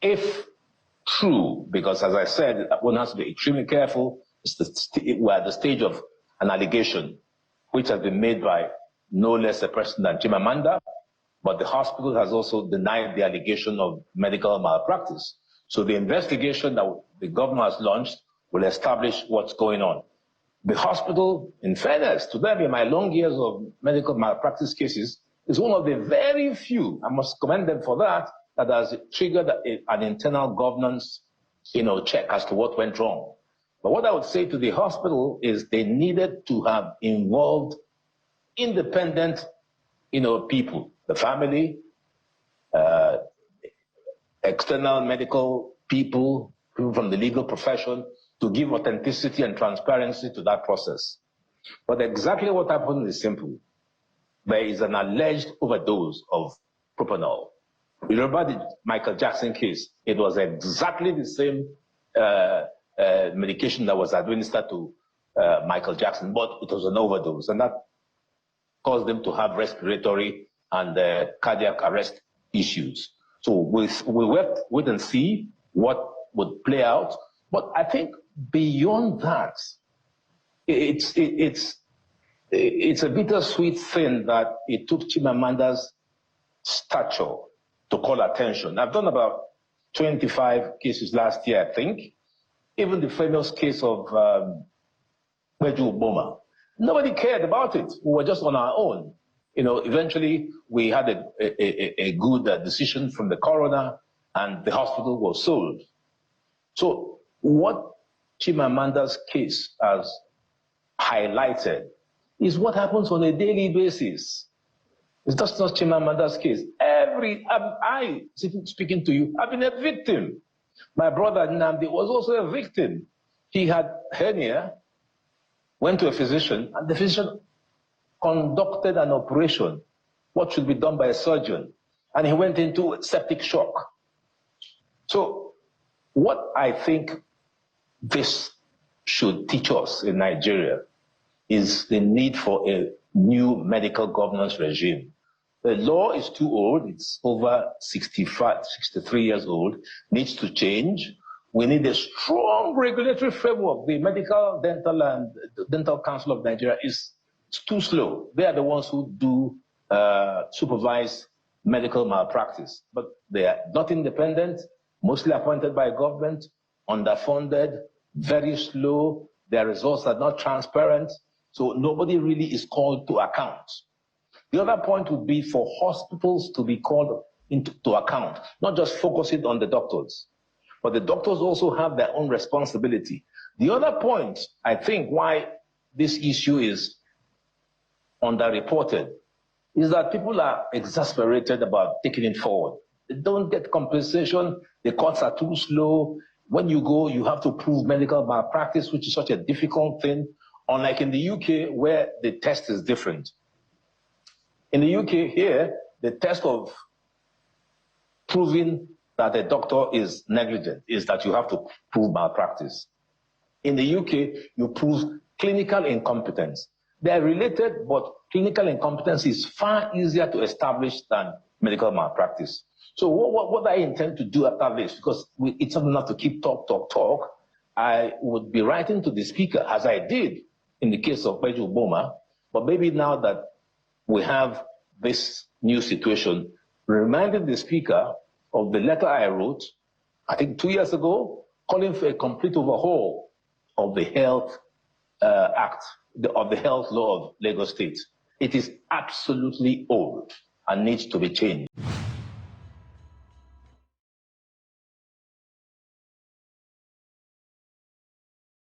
if true, because as I said, one has to be extremely careful. We're at the stage of an allegation which has been made by no less a person than Chimamanda, but the hospital has also denied the allegation of medical malpractice. So the investigation that the governor has launched will establish what's going on. The hospital, in fairness to them, in my long years of medical malpractice cases, is one of the very few, I must commend them for that has triggered an internal governance, check as to what went wrong. But what I would say to the hospital is they needed to have involved independent, people, the family, external medical people from the legal profession, to give authenticity and transparency to that process. But exactly what happened is simple. There is an alleged overdose of propanol. You remember the Michael Jackson case? It was exactly the same medication that was administered to Michael Jackson, but it was an overdose, and that caused them to have respiratory and cardiac arrest issues. So we'll wait and see what would play out. But I think beyond that, it's a bittersweet thing that it took Chimamanda's stature to call attention. I've done about 25 cases last year, I think. Even the famous case of Agbakoba. Nobody cared about it. We were just on our own. Eventually we had a good decision from the coroner, and the hospital was sold. So what Chimamanda's case has highlighted is what happens on a daily basis. It's just not Chimamanda's case. Speaking to you, I've been a victim. My brother Nnamdi was also a victim. He had hernia, went to a physician, and the physician conducted an operation, what should be done by a surgeon, and he went into septic shock. So what I think this should teach us in Nigeria is the need for a new medical governance regime. The law is too old. It's over 63 years old, needs to change. We need a strong regulatory framework. The Medical, Dental, and Dental Council of Nigeria is too slow. They are the ones who do supervise medical malpractice, but they are not independent, mostly appointed by government, underfunded, very slow. Their results are not transparent, so nobody really is called to account. The other point would be for hospitals to be called to account, not just focusing on the doctors, but the doctors also have their own responsibility. The other point, I think, why this issue is underreported is that people are exasperated about taking it forward. They don't get compensation, the courts are too slow. When you go, you have to prove medical malpractice, which is such a difficult thing, unlike in the UK where the test is different. In the UK here, the test of proving that a doctor is negligent is that you have to prove malpractice. In the UK, you prove clinical incompetence. They are related, but clinical incompetence is far easier to establish than medical malpractice. So what I intend to do after this, because it's not enough to keep talk, I would be writing to the speaker, as I did in the case of Agbakoba, but maybe now that we have this new situation, reminding the speaker of the letter I wrote, I think 2 years ago, calling for a complete overhaul of the Health Act, of the health law of Lagos State. It is absolutely old and needs to be changed.